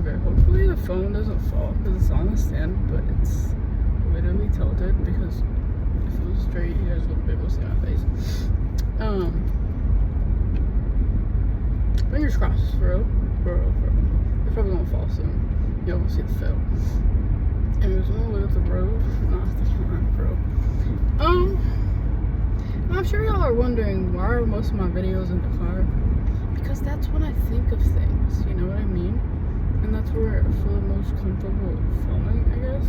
Okay, hopefully the phone doesn't fall because it's on the stand, but it's literally tilted because if it was straight, you guys wouldn't be able to see my face. Fingers crossed, for real. It's probably gonna fall soon. Y'all will see the fail. Anyways, I'm gonna look at the road, not the front, bro. I'm sure y'all are wondering why are most of my videos in the car? Because that's when I think of things, you know what I mean? And that's where I feel the most comfortable filming, I guess.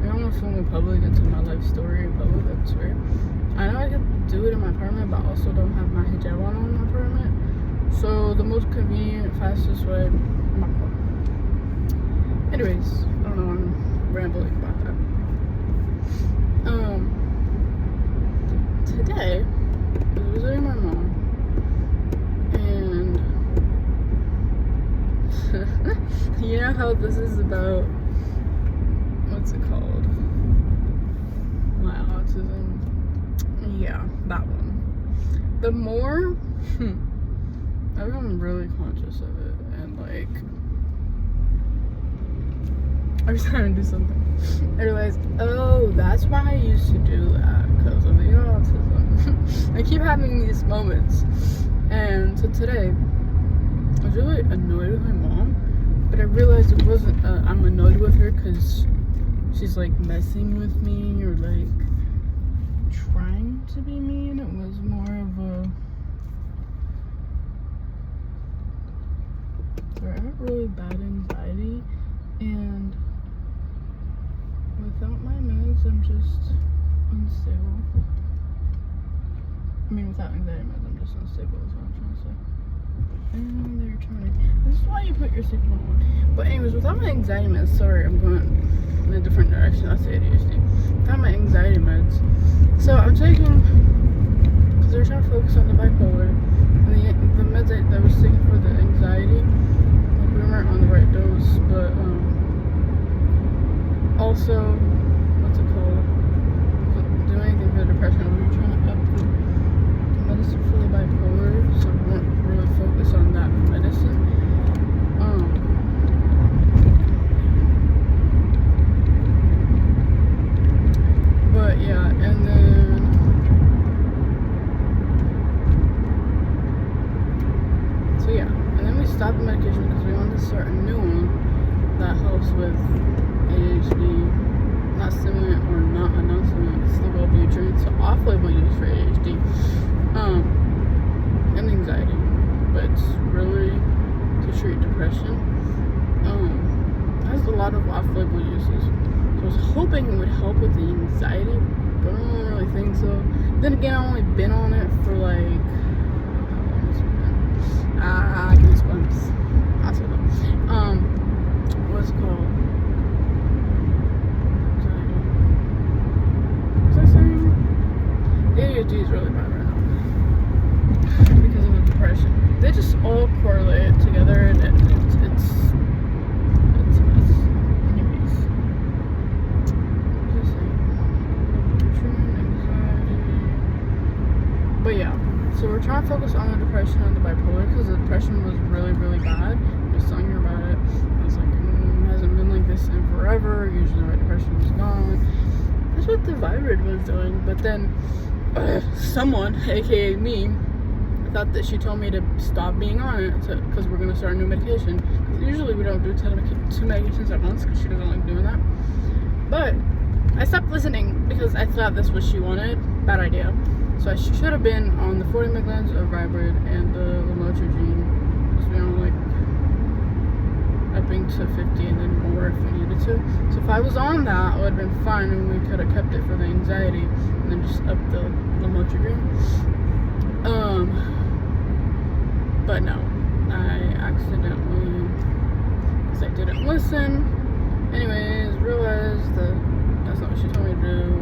I don't want to film in public and tell my life story in public, that's weird. I know I could do it in my apartment, but I also don't have my hijab on in my apartment. So the most convenient, fastest way, my car. Anyways, I don't know, I'm rambling about that. Today, I was visiting my mom, and you know how this is about, what's it called? My autism? Yeah, that one. The more, I've become really conscious of it, and like, every time I do something, I realize, oh, that's why I used to do that, because of the autism. I keep having these moments, and so today, I was really annoyed with my mom, but I realized it wasn't, I'm annoyed with her because she's like messing with me, or like, trying to be mean. It was more of a, I have really bad anxiety, and without my meds, I'm just unstable. I mean, without anxiety meds, I'm just unstable, is what I'm trying to say. And they're turning. This is why you put your signal on. But anyways, without my anxiety meds, sorry, I'm going in a different direction. That's ADHD. Without my anxiety meds. So I'm taking, because they're trying to focus on the bipolar. And the meds that I was taking for the anxiety, like we weren't on the right dose, but also, what's it called? Do anything for the depression. We were trying to up the medicine for the bipolar, so we weren't really focused on that medicine. But yeah, and then so yeah, and then we stopped the medication because we wanted to start a new one that helps with ADHD, not stimulant or not a non-stimulant, it's the Wellbutrin, so off-label use for ADHD, and anxiety, but it's really to treat depression. It has a lot of off-label uses, so I was hoping it would help with the anxiety, but I don't really think so. Then again, I've only been on it for like, how long has it been? Goosebumps. That's what what's it called? ADHD is really bad right now because of the depression. They just all correlate together, and it's a mess. Anyways, just saying, anxiety. But yeah, so we're trying to focus on the depression and the bipolar because the depression was really, really bad. I was telling her about it. I was like, it hasn't been like this in forever. Usually my depression was gone. That's what the Vibrid was doing, but then someone, aka me, thought that she told me to stop being on it because we're going to start a new medication. Usually we don't do two medications at once because she doesn't like doing that. But I stopped listening because I thought this was what she wanted. Bad idea. So I should have been on the 40 milligrams of Vibrid and the lamotrigine, because we don't like upping to 50 and then more if we needed to. So if I was on that, it would have been fine, and we could have kept it for the anxiety and then just up the lamotrigine. But no, I accidentally, because I didn't listen. Anyways, realized that that's not what she told me to do.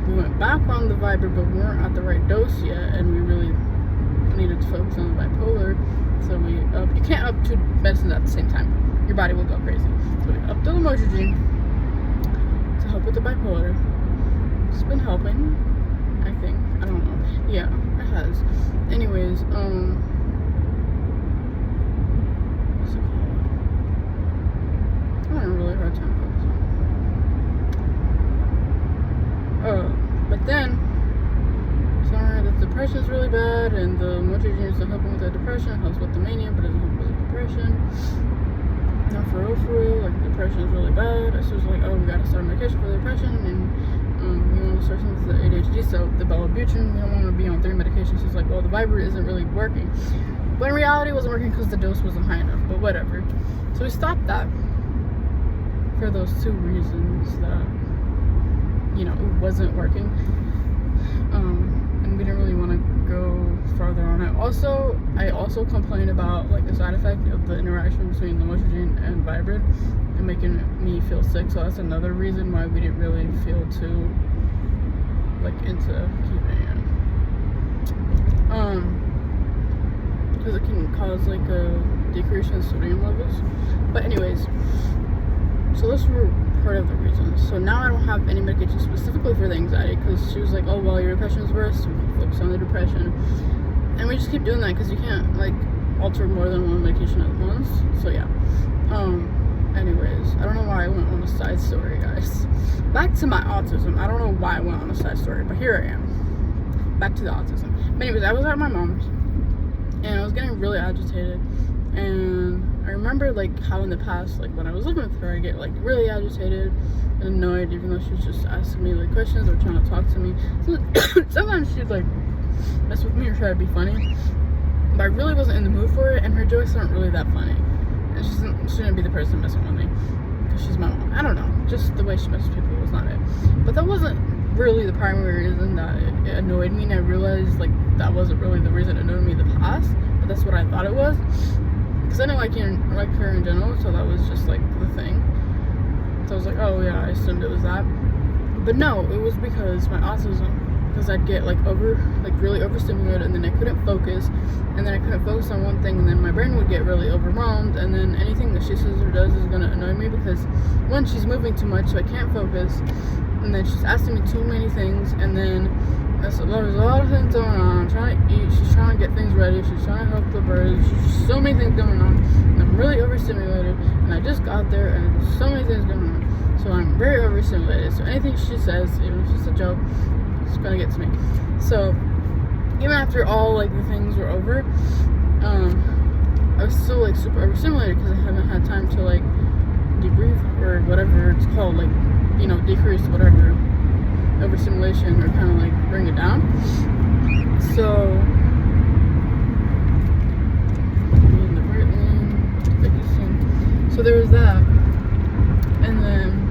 We went back on the Vibrid, but we weren't at the right dose yet, and we really needed to focus on the bipolar. So we you can't up two medicines at the same time. Your body will go crazy. So we upped the lamotrigine to help with the bipolar. It's been helping, I think. I don't know. Yeah, it has. Anyways, what's it called? momentary dreams to help with the depression, helps with the mania, but doesn't help with the depression. Now for real, like the depression is really bad. So it's like, oh, we gotta start medication for the depression, and we want to start something for the ADHD. So the Wellbutrin, we don't want to be on 3 medications. So it's like, well, the Vibrate isn't really working. But in reality, it wasn't working because the dose wasn't high enough. But whatever. So we stopped that for those 2 reasons that, you know, it wasn't working. And we didn't really want to go farther on it. Also, I also complained about like the side effect of the interaction between the Motrigine and Vibrate and making me feel sick. So that's another reason why we didn't really feel too like into keeping it. Because it can cause like a decrease in sodium levels. But anyways, so those were part of the reasons. So now I don't have any medication specifically for the anxiety, because she was like, oh, well, your depression is worse, so we can focus on the depression. And we just keep doing that because you can't like alter more than 1 medication at once. So yeah. Anyways, I don't know why I went on a side story, guys. Back to my autism. I don't know why I went on a side story, but here I am. Back to the autism. But anyways, I was at my mom's and I was getting really agitated, and I remember like how in the past, like when I was living with her, I get like really agitated and annoyed, even though she was just asking me like questions or trying to talk to me. So sometimes she'd like mess with me or try to be funny, but I really wasn't in the mood for it, and her jokes aren't really that funny. And she shouldn't be the person messing with me because she's my mom. I don't know, just the way she messes with people was not it. But that wasn't really the primary reason that it annoyed me, and I realized like that wasn't really the reason it annoyed me in the past, but that's what I thought it was. Because I didn't like her in general, so that was just like the thing. So I was like, oh yeah, I assumed it was that. But no, it was because my autism. Because I'd get like really overstimulated, and then I couldn't focus, and then I couldn't focus on one thing, and then my brain would get really overwhelmed, and then anything that she says or does is gonna annoy me because one, she's moving too much, so I can't focus, and then she's asking me too many things, and then there's a lot of things going on. I'm trying to eat, she's trying to get things ready, she's trying to help the birds, there's so many things going on, and I'm really overstimulated, and I just got there, and there's so many things going on, so I'm very overstimulated. So anything she says, even if it's a joke, it's gonna get to me. So even after all like the things were over, I was still like super overstimulated because I haven't had time to like debrief or whatever it's called, like, you know, decrease whatever overstimulation or kind of like bring it down. So in the right lane, so there was that, and then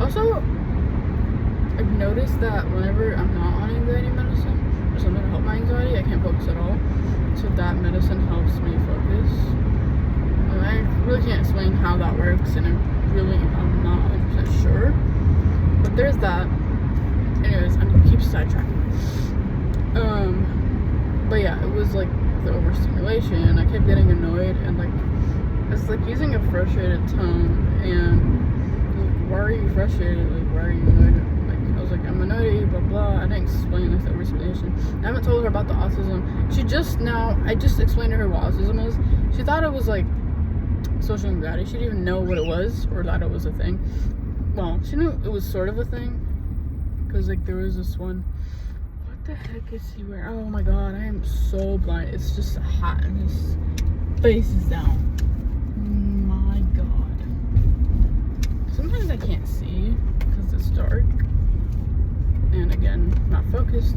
also, I've noticed that whenever I'm not on anxiety medicine or something to help my anxiety, I can't focus at all. So that medicine helps me focus. And I really can't explain how that works, and I'm not 100% sure. But there's that. Anyways, I'm gonna keep sidetracking. But yeah, it was like the overstimulation. I kept getting annoyed, and like it's like using a frustrated tone, and why are you frustrated? Like, why are you annoyed? Like, I was like, I'm annoyed at you, blah, blah. I didn't explain like the overstimulation. I haven't told her about the autism. I just explained to her what autism is. She thought it was like social anxiety. She didn't even know what it was or that it was a thing. Well, she knew it was sort of a thing. Because like there was this one. What the heck is he wearing? Oh my god, I am so blind. It's just hot and his face is down. Sometimes I can't see because it's dark, and again, not focused.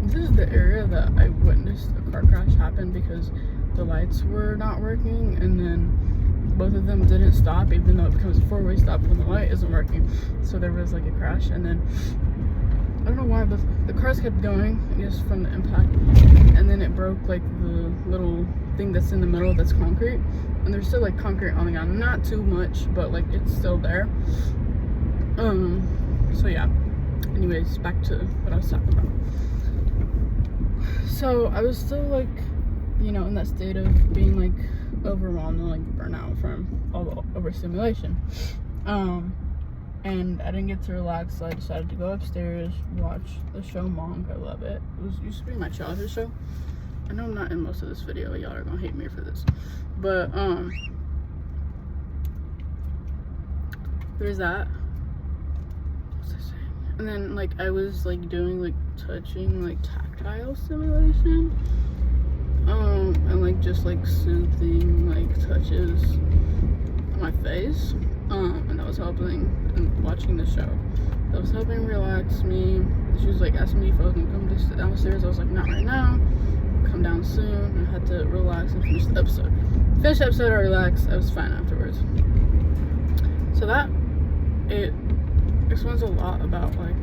This is the area that I witnessed a car crash happen because the lights were not working, and then both of them didn't stop, even though it becomes a 4-way stop when the light isn't working. So there was like a crash, and then I don't know why, but the cars kept going, I guess from the impact, and then it broke like the little thing that's in the middle that's concrete, and there's still like concrete on the ground, not too much, but like it's still there. So yeah, anyways, back to what I was talking about. So I was still like, you know, in that state of being like overwhelmed and like burnout from all the overstimulation, and I didn't get to relax, so I decided to go upstairs, watch the show Monk. I love it. It used to be my childhood show. I know I'm not in most of this video, y'all are gonna hate me for this, but there's that. What's I saying? And then like I was like doing like touching, like tactile stimulation, and like just like soothing like touches on my face, and that was helping. And watching the show, that was helping relax me. She was like asking me if I was gonna come downstairs. I was like, not right now. Come down soon. I had to relax and finish the episode. Finish the episode, I relaxed. I was fine afterwards. So that it explains a lot about like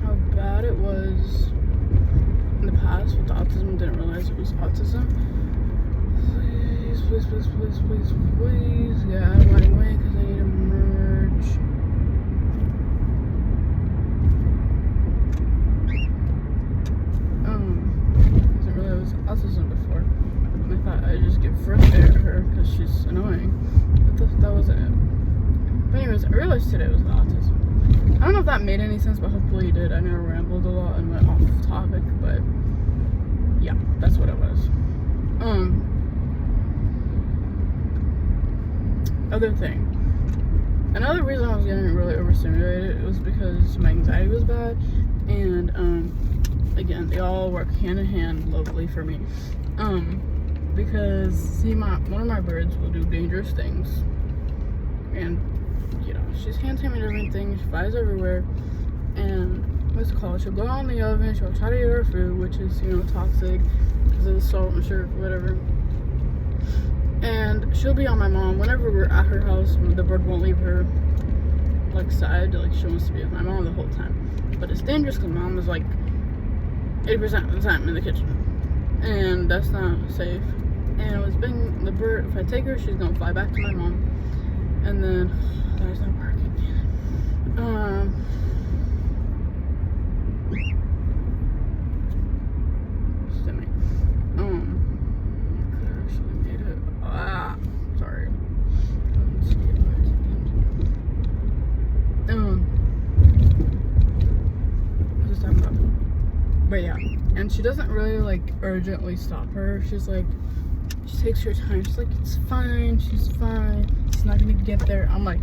how bad it was in the past with autism. Didn't realize it was autism. Please get out of my way because I need to merge. Didn't realize it was autism before. I thought I'd just get frustrated at her because she's annoying. But that wasn't it. But anyways, I realized today was the autism. I don't know if that made any sense, but hopefully it did. I know I rambled a lot and went off topic, but yeah, that's what it was. Other thing. Another reason I was getting really overstimulated was because my anxiety was bad, and again, they all work hand in hand lovely for me. Because see, one of my birds will do dangerous things, and you know, she's hand-taming everything. She flies everywhere, and what's it called? She'll go on the oven. She'll try to eat her food, which is, you know, toxic because of the salt and sugar, whatever. And she'll be on my mom whenever we're at her house. The bird won't leave her like side. Like she wants to be with my mom the whole time. But it's dangerous because mom is like 80% of the time in the kitchen, and that's not safe. And it was being the bird. If I take her, she's gonna fly back to my mom. And then there's no parking. Stimming. Could have actually made it. Sorry. I was just talking about. But yeah, and she doesn't really like urgently stop her. She's like, she takes her time. She's like, it's fine. She's fine. It's not gonna get there. I'm like,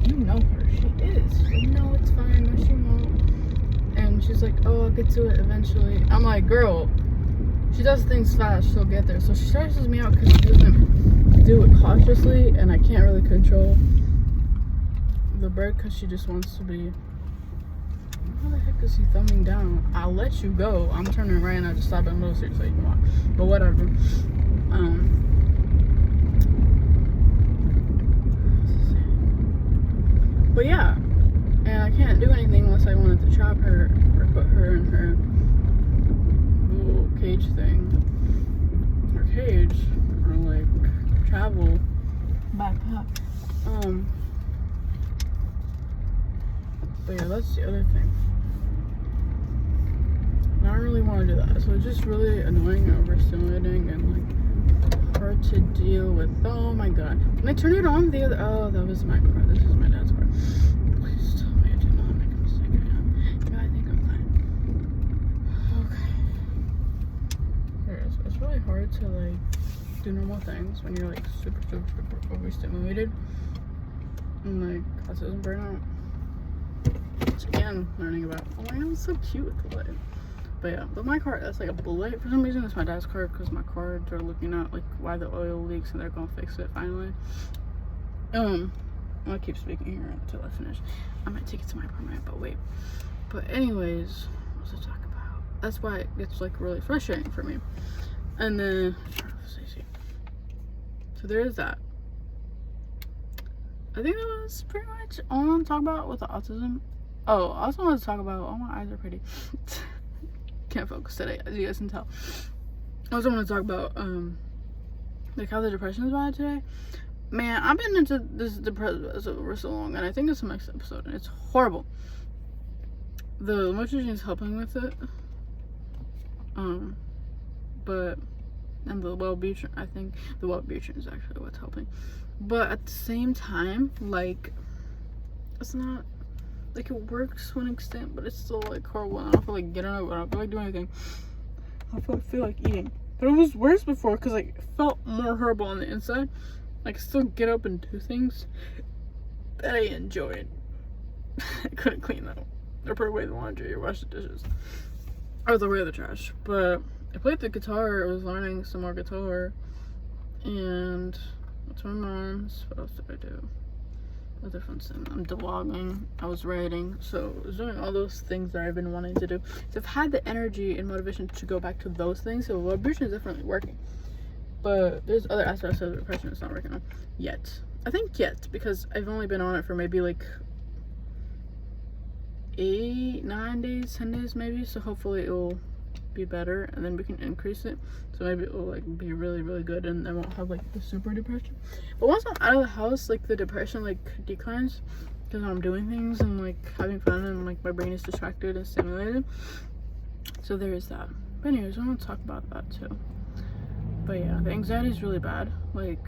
you know her. She is. She's like, no, it's fine. No, she won't. And she's like, oh, I'll get to it eventually. I'm like, girl, she does things fast. She'll get there. So she stresses me out because she doesn't do it cautiously, and I can't really control the bird because she just wants to be. How the heck is he thumbing down? I'll let you go. I'm turning right and I just stopped at the middle street so you can walk. But whatever. But yeah. And I can't do anything unless I wanted to trap her or put her in her little cage thing. Or cage. Or like travel backpack. But yeah, that's the other thing. I don't really want to do that, so it's just really annoying and overstimulating and like hard to deal with. Oh my god. When I turn it on, oh, that was my car. This is my dad's car. Please tell me I did not make a mistake right now. Yeah, I think I'm fine. Okay. It's really hard to like do normal things when you're like super overstimulated and like autism burnout. So again, learning about, oh my god, it's so cute with the light. But yeah, but my car, that's like a bullet. For some reason, it's my dad's car because my car, they're looking at like why the oil leaks and they're gonna fix it finally. I'll keep speaking here until I finish. I might take it to my apartment, but wait. But anyways, what was I talking about? That's why it gets like really frustrating for me. And then, so there's that. I think that was pretty much all I want to talk about with the autism. Oh, I also want to talk about, oh, my eyes are pretty. Can't focus today, as you guys can tell. I also want to talk about, like, how the depression is bad today. Man, I've been into this depression for so long, and I think it's the next episode, and it's horrible. The Lamotrigine is helping with it. But, and the Wellbutrin, I think the Wellbutrin is actually what's helping. But at the same time, like, it's not, like, it works to an extent, but it's still, like, horrible. I don't feel like getting up, I don't feel like doing anything. I don't feel like eating. But it was worse before because like it felt more horrible on the inside. Like still get up and do things that I enjoyed. I couldn't clean them or put away the laundry or wash the dishes or throw away the trash. But I played the guitar. I was learning some more guitar, and went to my mom's. What else did I do? Other fun thing. I'm vlogging. I was writing. So I was doing all those things that I've been wanting to do. So I've had the energy and motivation to go back to those things. So vibration is definitely working. But there's other aspects of depression it's not working on yet. I think yet, because I've only been on it for maybe like 8, 9 days, 10 days maybe. So hopefully it will be better, and then we can increase it. So maybe it will like be really, really good, and I won't have like the super depression. But once I'm out of the house, like the depression like declines because I'm doing things and like having fun, and like my brain is distracted and stimulated. So there is that. But anyways, I want to talk about that too. But yeah, the anxiety is really bad. Like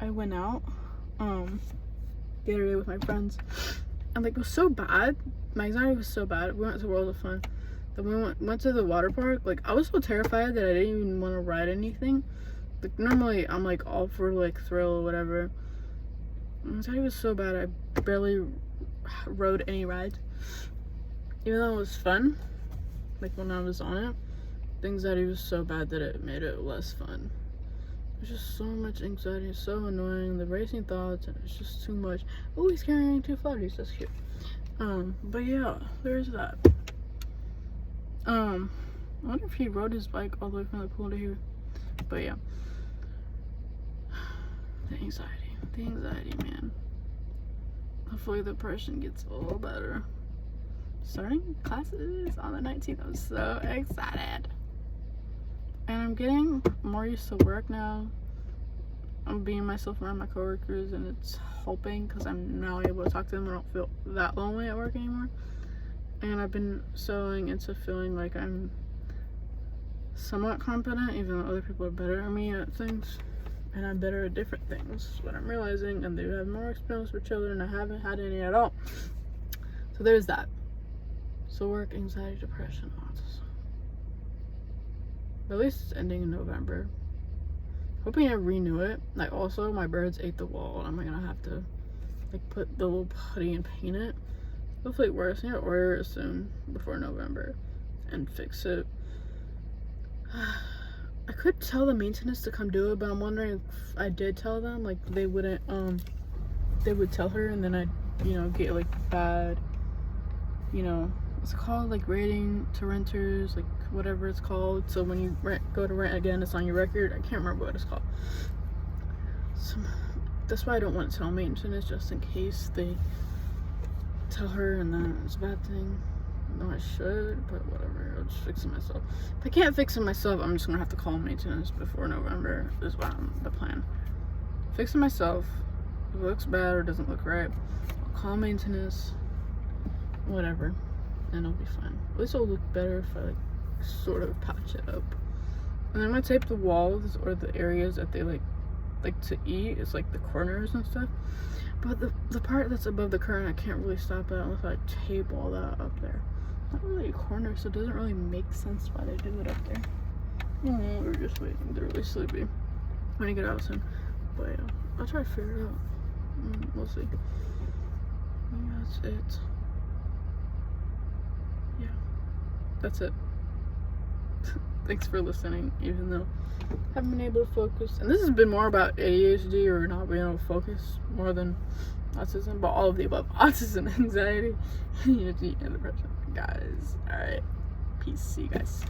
I went out the other day with my friends, and like it was so bad. My anxiety was so bad. We went to World of Fun. Then we went to the water park. Like I was so terrified that I didn't even want to ride anything. Like normally I'm like all for like thrill or whatever. My anxiety was so bad I barely rode any rides. Even though it was fun, like when I was on it, the anxiety was so bad that it made it less fun. There's just so much anxiety. It's so annoying. The racing thoughts, and it's just too much. Oh, he's carrying 2 flutties. That's cute. But yeah, there's that. I wonder if he rode his bike all the way from the pool to here. But yeah, the anxiety, man. Hopefully the depression gets a little better. Starting classes on the 19th. I'm so excited. And I'm getting more used to work now. I'm being myself around my coworkers, and it's helping because I'm now able to talk to them. I don't feel that lonely at work anymore. And I've been settling into feeling like I'm somewhat competent, even though other people are better than me at things. And I'm better at different things, what I'm realizing. And they have more experience with children. I haven't had any at all. So there's that. So work, anxiety, depression, autism. But at least it's ending in November. Hoping I renew it. Like also my birds ate the wall. I'm gonna have to like put the little putty and paint it. Hopefully it works. I need to order it soon before November and fix it. I could tell the maintenance to come do it, but I'm wondering if I did tell them, like they wouldn't they would tell her, and then I'd, you know, get like bad, you know, it's called like rating to renters, like whatever it's called. So when you go to rent again, it's on your record. I can't remember what it's called. So that's why I don't want to tell maintenance, just in case they tell her and then it's a bad thing. No, I should, but whatever. I'll just fix it myself. If I can't fix it myself, I'm just gonna have to call maintenance before November. Is what the plan. Fix it myself. If it looks bad or doesn't look right, I'll call maintenance. Whatever, and it'll be fine. At least it'll look better if I like sort of patch it up. And I'm gonna tape the walls or the areas that they like to eat. It's like the corners and stuff. But the part that's above the curtain, I can't really stop it unless I tape all that up there. Not really a corner, so it doesn't really make sense why they do it up there. We're just waiting. They're really sleepy. I'm gonna get out soon. But yeah, I'll try to figure it out. We'll see. That's it. Yeah, that's it. Thanks for listening, even though I haven't been able to focus. And this has been more about ADHD or not being able to focus more than autism, but all of the above. Autism, anxiety, ADHD, and depression. Guys, alright. Peace. See you guys.